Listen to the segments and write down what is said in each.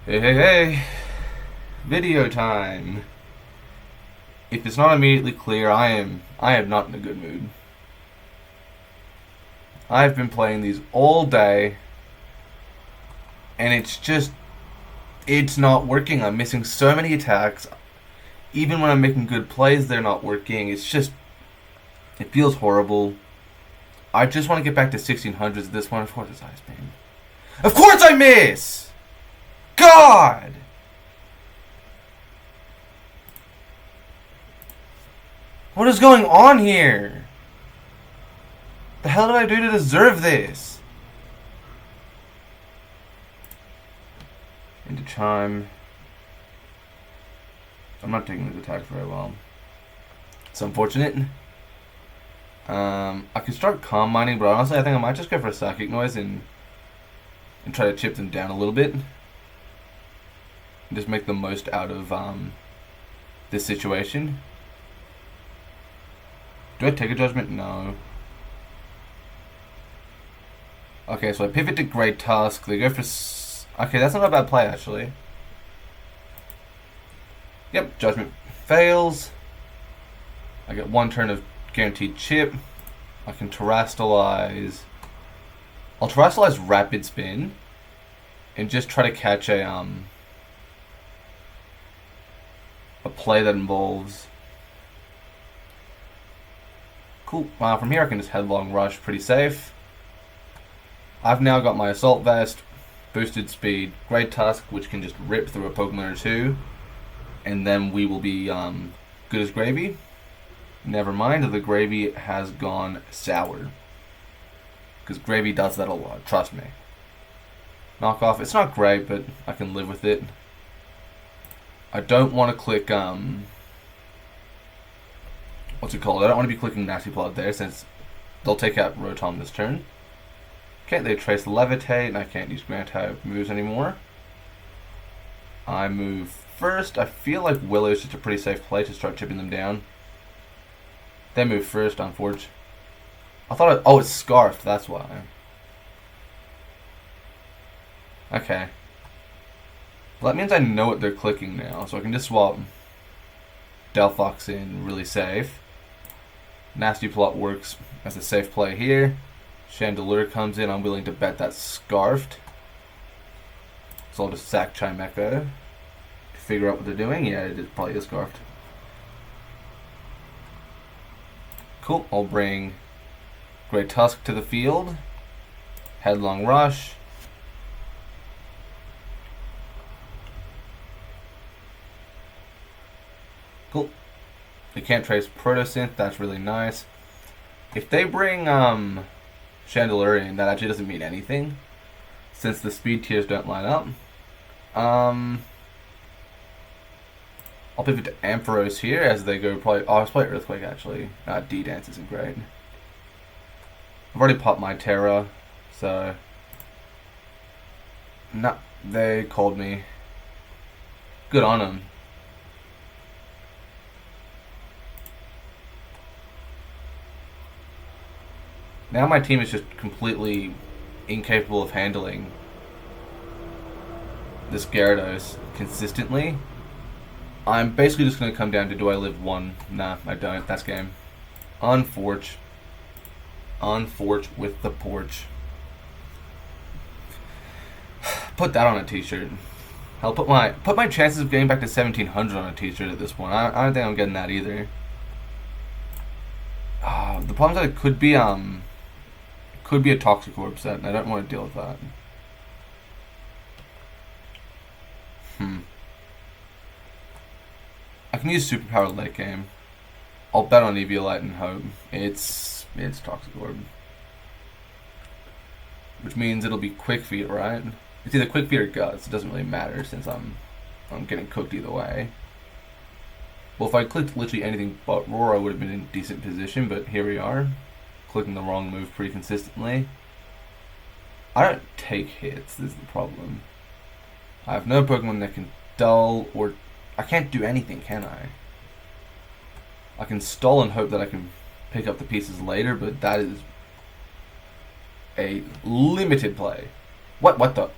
Hey, hey, hey! Video time. If it's not immediately clear, I am not in a good mood. I've been playing these all day, and it's not working. I'm missing so many attacks. Even when I'm making good plays, they're not working. It feels horrible. I just want to get back to 1600s. This one, of course, is ice beam. Of course, I miss. God. What is going on here? The hell did I do to deserve this? Into chime. I'm not taking these attacks very well. It's unfortunate. I could start calm mining, but honestly, I think I might just go for a psychic noise and try to chip them down a little bit. And just make the most out of this situation. Do I take a judgment? No. Okay, so I pivot to Great Tusk. They go for... Okay, that's not a bad play, actually. Yep, judgment fails. I get one turn of guaranteed chip. I can terrastalize. I'll terrastalize Rapid Spin and just try to catch a play that involves... Cool. From here I can just Headlong Rush, pretty safe. I've now got my Assault Vest, boosted speed, Great Tusk, which can just rip through a Pokemon or two, and then we will be good as gravy. Never mind, the gravy has gone sour. Because gravy does that a lot, trust me. Knockoff, it's not great, but I can live with it. I don't want to click, what's it called? I don't want to be clicking Nasty Plot there, since they'll take out Rotom this turn. Okay, they trace Levitate, and I can't use Ground type moves anymore. I move first. I feel like Willow is just a pretty safe play to start chipping them down. They move first, unfortunately. Oh, it's Scarfed, that's why. Okay. Well, that means I know what they're clicking now, so I can just swap Delphox in really safe. Nasty Plot works as a safe play here. Chandelure comes in, I'm willing to bet that's Scarfed. So I'll just sack Chimecho to figure out what they're doing. Yeah, it is probably Scarfed. Cool, I'll bring Great Tusk to the field. Headlong Rush. Cool. They can't trace Protosynth, that's really nice. If they bring Chandelure in, that actually doesn't mean anything, since the speed tiers don't line up. I'll pivot to Ampharos here as they go probably... Oh, let's play Earthquake actually. D-Dance isn't great. I've already popped my Terra, so... No, they called me. Good on them. Now my team is just completely incapable of handling this Gyarados consistently. I'm basically just going to come down to, do I live one? Nah, I don't. That's game. Unforge. Unforge with the porch. Put that on a t-shirt. I'll put my chances of getting back to 1700 on a t-shirt at this point. I don't think I'm getting that either. The problem is that it could be a Toxicorp set, and I don't want to deal with that. I can use Superpower late game. I'll bet on Eviolite and hope. It's Toxicorp. Which means it'll be Quick Feet, right? It's either Quick Feet or Guts. It doesn't really matter since I'm getting cooked either way. Well, if I clicked literally anything but Roar, I would have been in a decent position, but here we are. Clicking the wrong move pretty consistently. I don't take hits, this is the problem. I have no Pokemon that can dull or... I can't do anything, can I? I can stall and hope that I can pick up the pieces later, but that is a limited play. What the...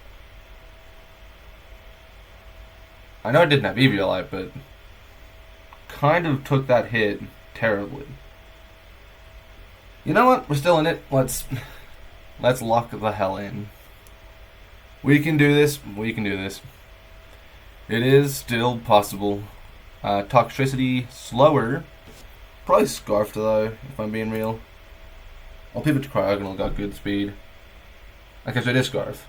I know I didn't have E.I.D.I.L, but kind of took that hit terribly. You know what? We're still in it. Let's lock the hell in. We can do this. We can do this. It is still possible. Toxicity slower. Probably Scarfed though, if I'm being real. I'll pivot to Cryogonal, got good speed. Okay, so it is Scarf.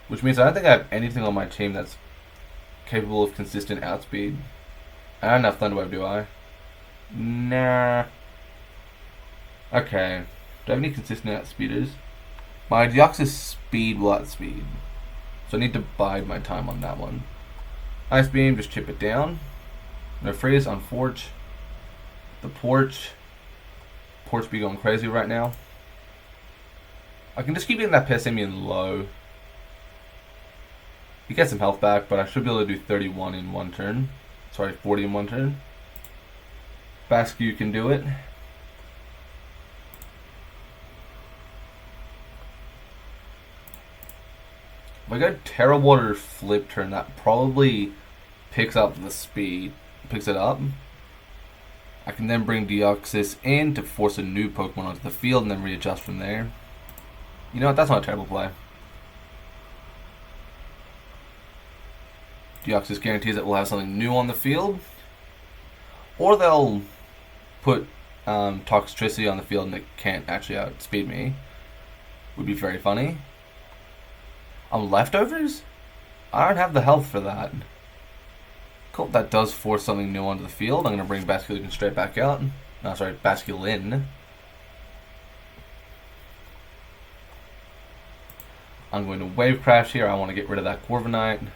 Which means I don't think I have anything on my team that's capable of consistent outspeed. I don't have Thunderwave, do I? Nah. Okay. Do I have any consistent outspeeders? My Deoxys speed will outspeed. So I need to bide my time on that one. Ice Beam, just chip it down. No freeze on Forge. The Porch be going crazy right now. I can just keep getting that Pessimian low. You get some health back, but I should be able to do 31 in one turn. Sorry, 40 in one turn. Basque can do it. If I go Terra Water Flip Turn, that probably picks up the speed. Picks it up. I can then bring Deoxys in to force a new Pokemon onto the field and then readjust from there. You know what? That's not a terrible play. Deoxys guarantees that we'll have something new on the field. Or they'll put Toxicity on the field and it can't actually outspeed me. Would be very funny. Leftovers? I don't have the health for that. Cool, that does force something new onto the field. I'm going to bring Basculin straight back out. No, sorry, Basculin. I'm going to Wave Crash here. I want to get rid of that Corviknight.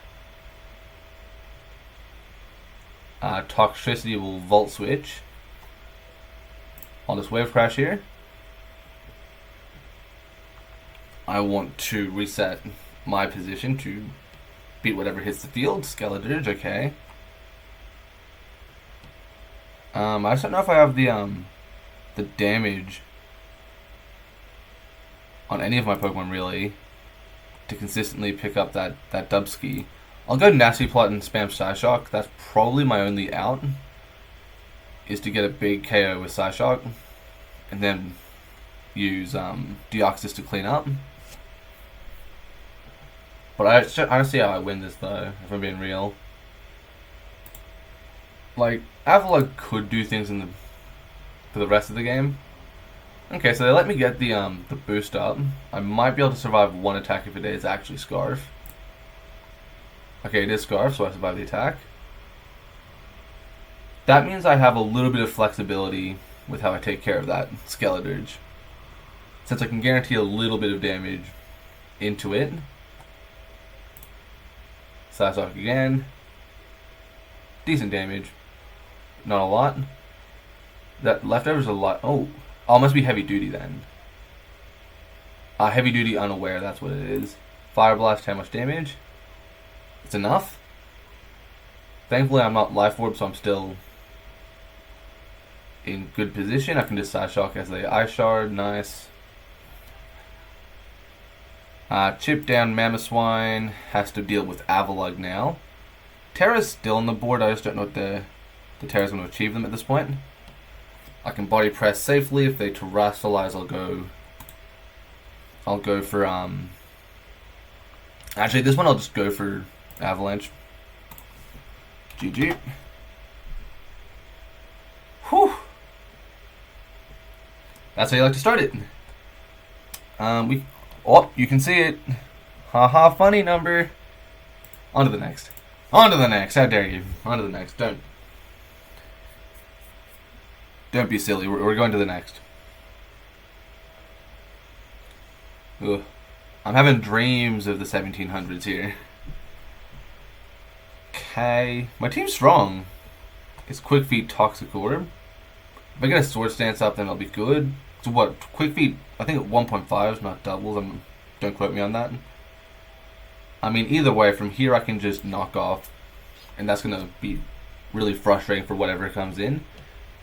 Toxicity will Volt Switch. I'll just Wave Crash here. I want to reset my position to beat whatever hits the field. Skeledirge, okay. I just don't know if I have the damage on any of my Pokemon really to consistently pick up that Dubsky. I'll go Nasty Plot and spam Psyshock. That's probably my only out, is to get a big KO with Psyshock and then use Deoxys to clean up. But I don't see how I win this though, if I'm being real. Like, Avalugg could do things for the rest of the game. Okay, so they let me get the boost up. I might be able to survive one attack if it is actually Scarf. Okay, it is Scarf, so I survive the attack. That means I have a little bit of flexibility with how I take care of that Skeledirge. Since I can guarantee a little bit of damage into it. Psyshock again. Decent damage. Not a lot. That leftovers a lot. Oh, it must be heavy duty then. Heavy duty unaware, that's what it is. Fire Blast, how much damage? It's enough. Thankfully I'm not Life Orb, so I'm still in good position. I can just Psyshock as the Ice Shard, nice. Chip down Mamoswine, has to deal with Avalugg now. Terra's still on the board, I just don't know what the Terra's going to achieve them at this point. I can body press safely. If they terrestrialize, I'll go for actually this one I'll just go for Avalanche. GG. Whew. That's how you like to start it. You can see it. Haha, funny number. On to the next. On to the next. How dare you? On to the next. Don't be silly. We're going to the next. Ugh. I'm having dreams of the 1700s here. Okay. My team's strong. It's Quick Feet, Toxic Orb. If I get a Sword Stance up, then it'll be good. So what? Quick Feet, I think at 1.5 is not doubles. Don't quote me on that. I mean, either way, from here I can just knock off. And that's going to be really frustrating for whatever comes in.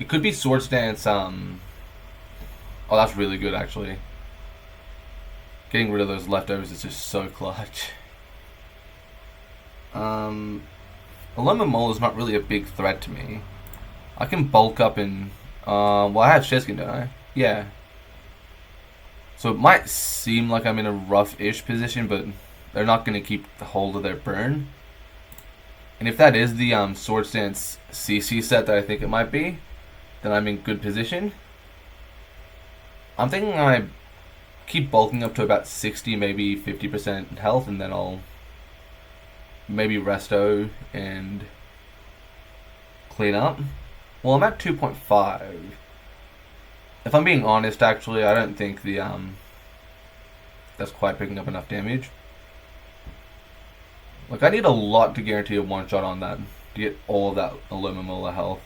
It could be Sword Stance. Oh, that's really good, actually. Getting rid of those leftovers is just so clutch. Aluminum Mole is not really a big threat to me. I can bulk up and... well, I have Sheskin, don't I? Yeah. So it might seem like I'm in a rough-ish position, but they're not going to keep the hold of their burn. And if that is the Sword Stance CC set that I think it might be, then I'm in good position. I'm thinking I keep bulking up to about 60, maybe 50% health, and then I'll maybe resto and clean up. Well, I'm at 2.5. If I'm being honest, actually, I don't think the that's quite picking up enough damage. Like, I need a lot to guarantee a one-shot on that to get all of that Aluminum health.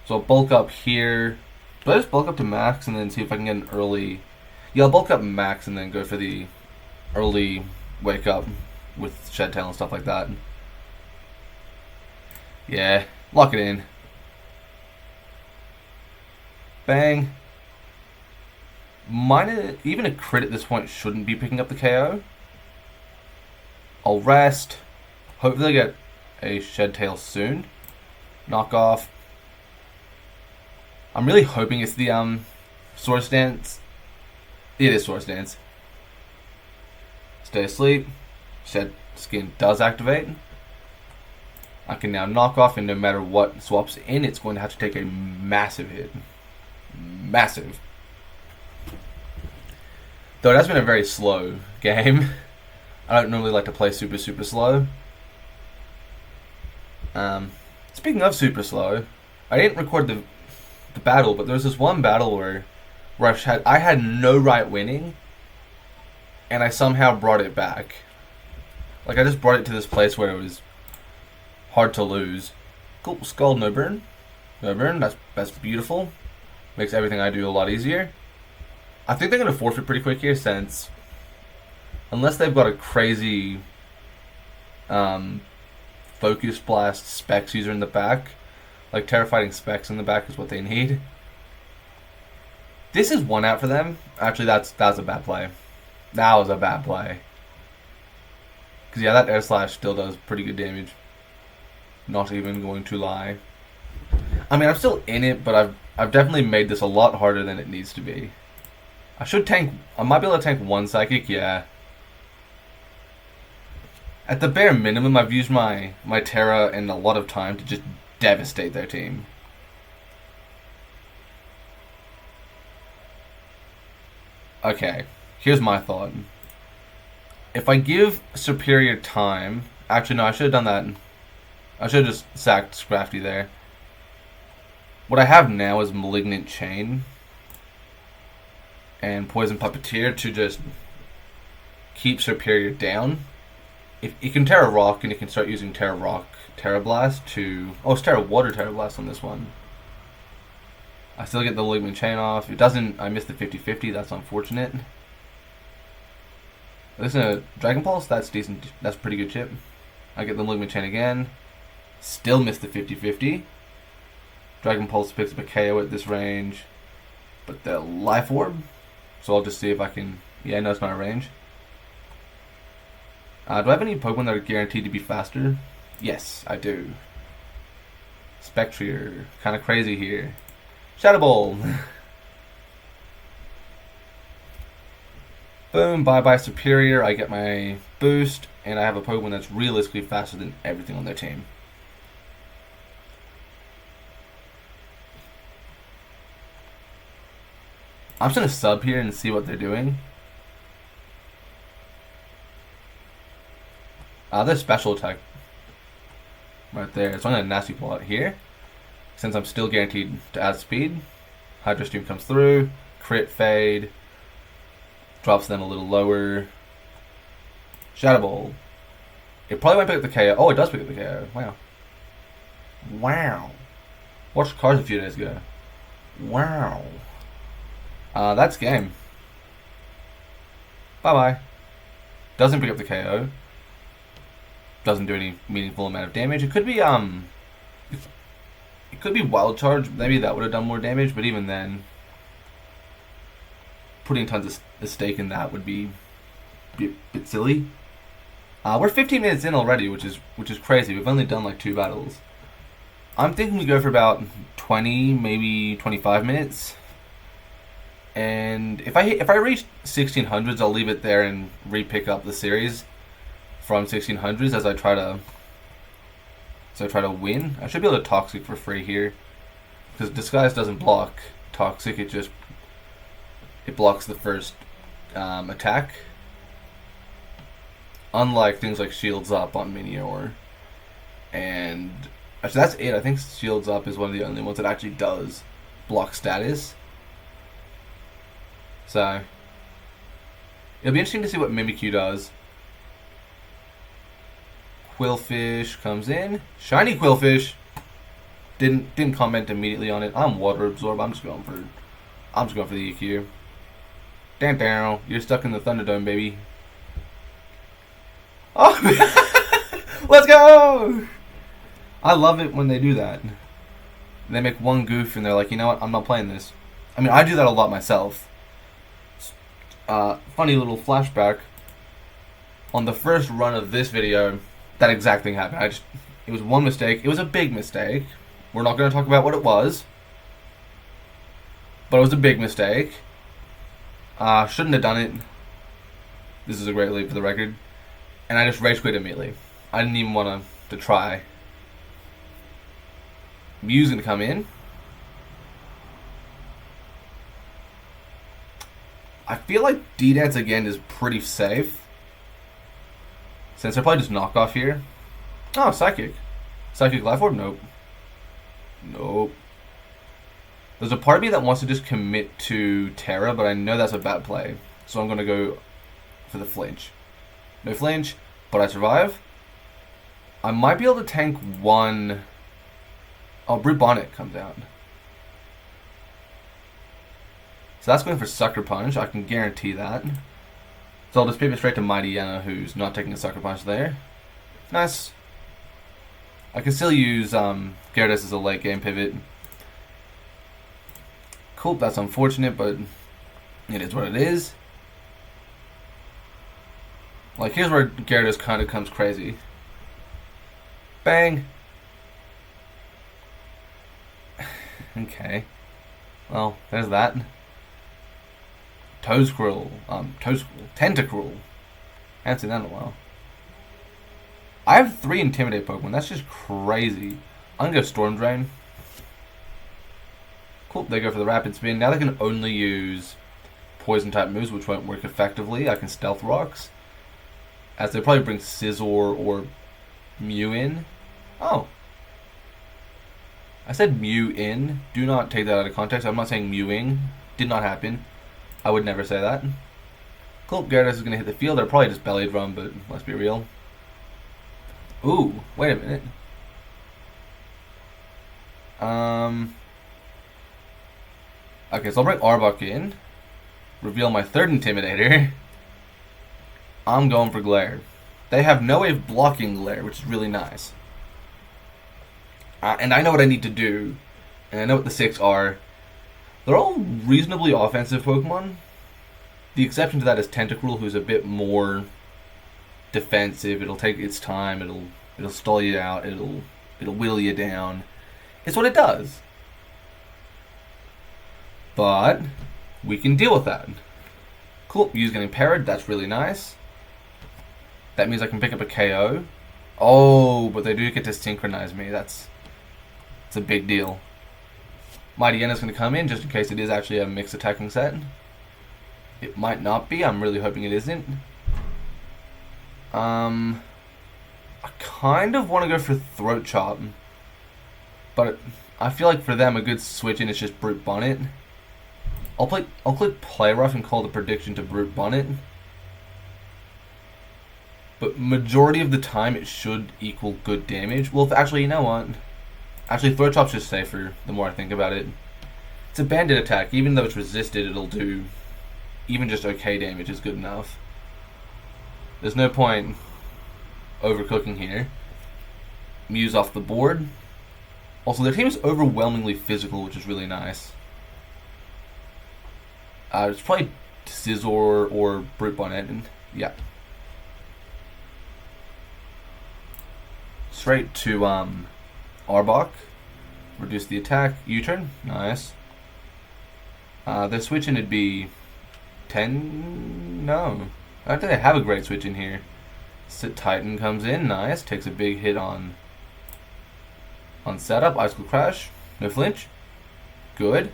So I'll bulk up here. Do I just bulk up to max and then see if I can get an early... Yeah, I'll bulk up max and then go for the early wake up with Shed Tail and stuff like that. Yeah, lock it in. Bang. Even a crit at this point shouldn't be picking up the KO. I'll rest. Hopefully I get a Shed Tail soon. Knock off. I'm really hoping it's the Sword Stance. It is Sword Stance. Stay asleep. Shed Skin does activate. I can now knock off, and no matter what swaps in, it's going to have to take a massive hit. Massive. Though it has been a very slow game. I don't normally like to play super slow. Speaking of super slow, I didn't record the battle, but there was this one battle where I had no right winning, and I somehow brought it back. Like, I just brought it to this place where it was hard to lose. Cool, skull, no burn. No burn, that's beautiful. Makes everything I do a lot easier. I think they're going to forfeit pretty quick here, since unless they've got a crazy Focus Blast Specs user in the back, like Terrifying Specs in the back is what they need. This is one out for them. Actually, that was a bad play. That was a bad play. Because, yeah, that air slash still does pretty good damage. Not even going to lie. I mean, I'm still in it, but I've definitely made this a lot harder than it needs to be. I might be able to tank one Psychic, yeah. At the bare minimum, I've used my Terra and a lot of time to just devastate their team. Okay, here's my thought. If I give Superior time... Actually, no, I should have done that. I should have just sacked Scrafty there. What I have now is Malignant Chain and Poison Puppeteer to just keep Superior down. If it can Terra Rock, and it can start using Terra Rock, Terra Blast to... Oh, it's Terra Water, Terra Blast on this one. I still get the Malignant Chain off. It doesn't... I missed the 50-50. That's unfortunate. Listen to Dragon Pulse. That's decent. That's pretty good chip. I get the Malignant Chain again. Still miss the 50-50. Dragon Pulse picks up a KO at this range. But the Life Orb. So I'll just see if I can... Yeah, no, it's not a range. Do I have any Pokemon that are guaranteed to be faster? Yes, I do. Spectrier. Kind of crazy here. Shadow Ball. Boom, bye-bye Superior. I get my boost, and I have a Pokemon that's realistically faster than everything on their team. I'm just going to sub here and see what they're doing. Their special attack right there. So I'm going to nasty pull out here. Since I'm still guaranteed to add speed. Hydro Stream comes through. Crit Fade. Drops them a little lower. Shadow Ball. It probably won't pick up the KO. Oh, it does pick up the KO. Wow. Wow. Watched Cars a few days ago. Wow. That's game. Bye-bye. Doesn't pick up the KO. Doesn't do any meaningful amount of damage. It could be, it could be Wild Charge. Maybe that would have done more damage, but even then, putting tons of stake in that would be a bit silly. We're 15 minutes in already, which is crazy. We've only done like 2 battles. I'm thinking we go for about 20, maybe 25 minutes. And if I reach 1600s, I'll leave it there and re-pick up the series from 1600s as I try to win. I should be able to toxic for free here because disguise doesn't block toxic. It blocks the first attack. Unlike things like shields up on Minior, and actually that's it. I think shields up is one of the only ones that actually does block status. So it'll be interesting to see what Mimikyu does. Quillfish comes in. Shiny Quillfish. Didn't comment immediately on it. I'm water absorb. I'm just going for the EQ. Damn, you're stuck in the Thunderdome, baby. Oh, let's go! I love it when they do that. They make one goof and they're like, you know what? I'm not playing this. I mean, I do that a lot myself. Funny little flashback. On the first run of this video, that exact thing happened. It was one mistake. It was a big mistake. We're not going to talk about what it was. But it was a big mistake. Shouldn't have done it. This is a great lead for the record. And I just rage quit immediately. I didn't even want to try. Mew's going to come in. I feel like D-Dance again is pretty safe. Since they're probably just knockoff here. Oh, Psychic. Psychic Life Orb? Nope. Nope. There's a part of me that wants to just commit to Terra, but I know that's a bad play. So I'm going to go for the flinch. No flinch, but I survive. I might be able to tank one... Oh, Brute Bonnet comes out. So that's going for Sucker Punch. I can guarantee that. So I'll just pivot straight to Mighty Yana, who's not taking a Sucker Punch there. Nice. I can still use Gyarados as a late game pivot. Cool, that's unfortunate, but it is what it is. Like, here's where Gyarados kind of comes crazy. Bang! Okay. Well, there's that. Toescruel. Tentacruel. Haven't seen that in a while. I have 3 Intimidate Pokemon. That's just crazy. I'm gonna go Storm Drain. Cool, they go for the Rapid Spin. Now they can only use Poison type moves, which won't work effectively. I can Stealth Rocks. As they probably bring Scizor or Mew in. Oh. I said Mew in. Do not take that out of context. I'm not saying Mewing. Did not happen. I would never say that. Cool, Gyarados is going to hit the field. They're probably just Belly Drum, but let's be real. Ooh, wait a minute. Okay, so I'll bring Arbok in. Reveal my 3rd Intimidator. I'm going for Glare. They have no way of blocking Glare, which is really nice. And I know what I need to do. And I know what the 6 are. They're all reasonably offensive Pokemon. The exception to that is Tentacruel, who's a bit more defensive. It'll take its time. It'll stall you out. It'll whittle you down. It's what it does. But we can deal with that. Cool. Mew's getting parried. That's really nice. That means I can pick up a KO. Oh, but they do get to synchronize me. It's a big deal. Mighty Yenna's going to come in just in case it is actually a mixed attacking set. It might not be. I'm really hoping it isn't. I kind of want to go for Throat Chop. But I feel like for them a good switch in is just Brute Bonnet. I'll click Play Rough and call the prediction to Brute Bonnet. But majority of the time it should equal good damage. Well, actually, you know what? Actually, Throat Chop's just safer the more I think about it. It's a banded attack. Even though it's resisted, it'll do... Even just okay damage is good enough. There's no point overcooking here. Mew's off the board. Also, their team is overwhelmingly physical, which is really nice. It's probably Scizor or Brute Bonnet. And yeah. straight to Arbok. Reduce the attack. U-turn. Nice. Their switch in would be 10. No, I don't think they have a great switch in here. Sit Titan comes in. Nice. Takes a big hit on setup. Icicle Crash. No flinch. Good.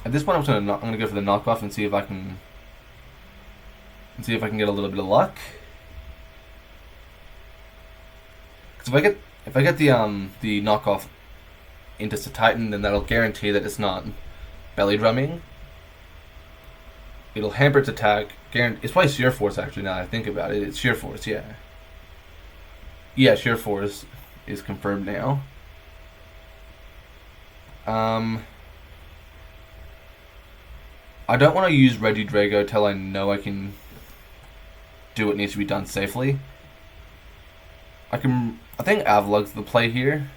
At this point, I'm gonna go for the knockoff and see if I can get a little bit of luck. Because if I get the knockoff into Titan, then that'll guarantee that it's not belly drumming. It'll hamper its attack. It's probably Sheer Force actually. Now that I think about it, it's Sheer Force. Yeah. Yeah, Sheer Force is confirmed now. I don't want to use Regidrago till I know I can do what needs to be done safely. I think Avalug's the play here.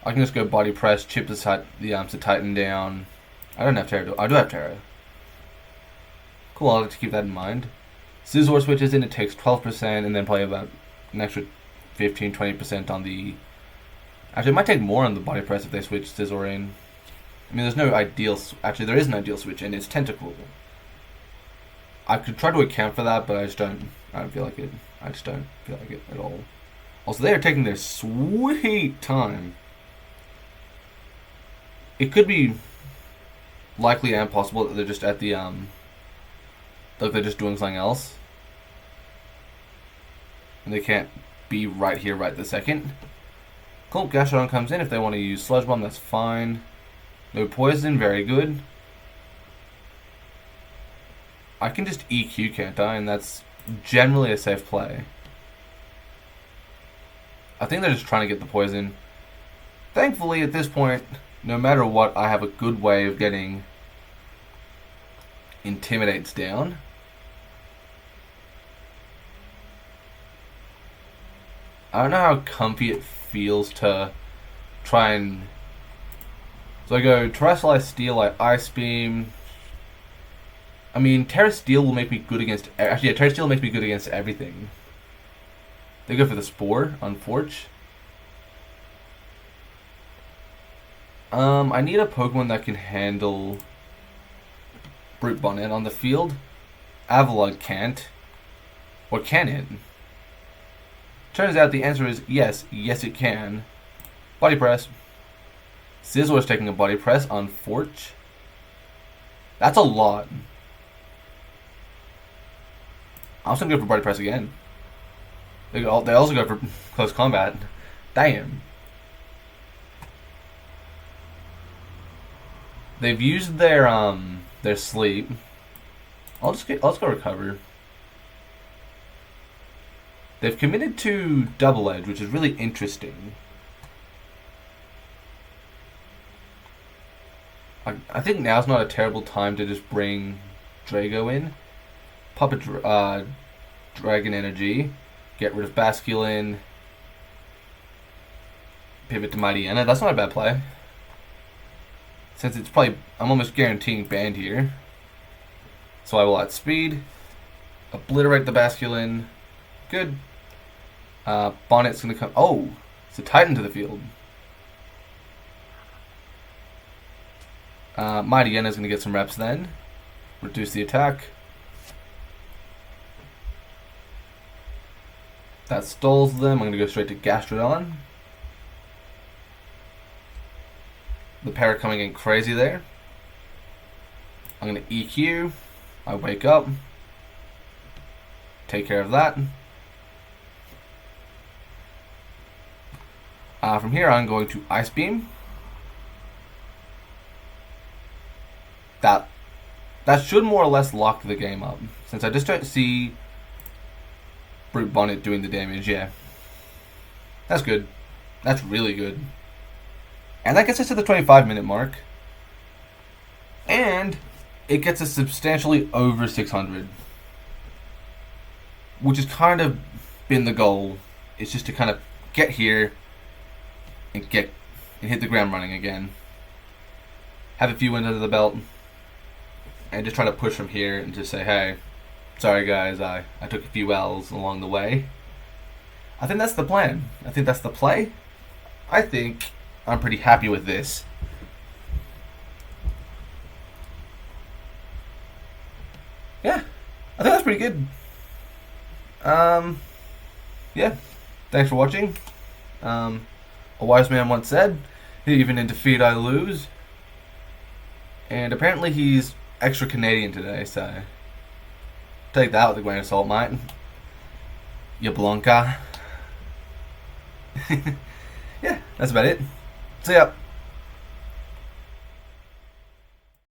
I can just go body press, chip the Titan down. I don't have Terra. I do have Terra. Cool, I'll have to keep that in mind. Scizor switches in, it takes 12%, and then probably about an extra 15-20% on the... Actually, it might take more on the body press if they switch Scizor in. I mean, there's no ideal... Actually, there is an ideal switch, and it's Tentacle. I could try to account for that, but I don't feel like it. I just don't feel like it at all. Also, they are taking their sweet time. It could be likely and possible that they're just at the, like they're just doing something else. And they can't be right here right this second. Cool, Gastrodon comes in. If they want to use Sludge Bomb, that's fine. No poison, very good. I can just EQ, can't I? And that's generally a safe play. I think they're just trying to get the poison. Thankfully, at this point, no matter what, I have a good way of getting Intimidates down. I don't know how comfy it feels to try and... So I go Terrestrialize Steel, like Ice Beam. I mean, Terra Steel will make me good against... Actually, yeah, Terra Steel makes me good against everything. They go for the Spore on Forge. I need a Pokemon that can handle Brute Bonnet on the field. Avalugg can't. Or can it? Turns out the answer is yes. Yes, it can. Body Press. Scizor is taking a Body Press on Forge. That's a lot. I'm just going to go for Body Press again. They also go for Close Combat. Damn. They've used their sleep. Let's go Recover. They've committed to Double Edge, which is really interesting. I think now's not a terrible time to just bring Drago in. Pop a Dragon Energy. Get rid of Basculin. Pivot to Mightyena. That's not a bad play. Since it's probably... I'm almost guaranteeing Band here. So I will outspeed. Obliterate the Basculin. Good. Bonnet's going to come... Oh! It's a Titan to the field. Mightyena's going to get some reps then. Reduce the attack. That stalls them. I'm going to go straight to Gastrodon. The pair coming in crazy there. I'm going to EQ. I wake up. Take care of that. From here, I'm going to Ice Beam. That should more or less lock the game up. Since I just don't see Brute Bonnet doing the damage, yeah. That's good. That's really good. And that gets us to the 25-minute mark. And it gets us substantially over 600. Which has kind of been the goal. It's just to kind of get here and hit the ground running again. Have a few wins under the belt. And just try to push from here and just say, hey, Sorry, guys, I took a few L's along the way. I think that's the plan. I think that's the play. I think I'm pretty happy with this. Yeah, I think that's pretty good. Yeah. Thanks for watching. A wise man once said, even in defeat I lose. And apparently he's extra Canadian today, so take that with a grain of salt, mate. You Blanca. Yeah, that's about it. See ya.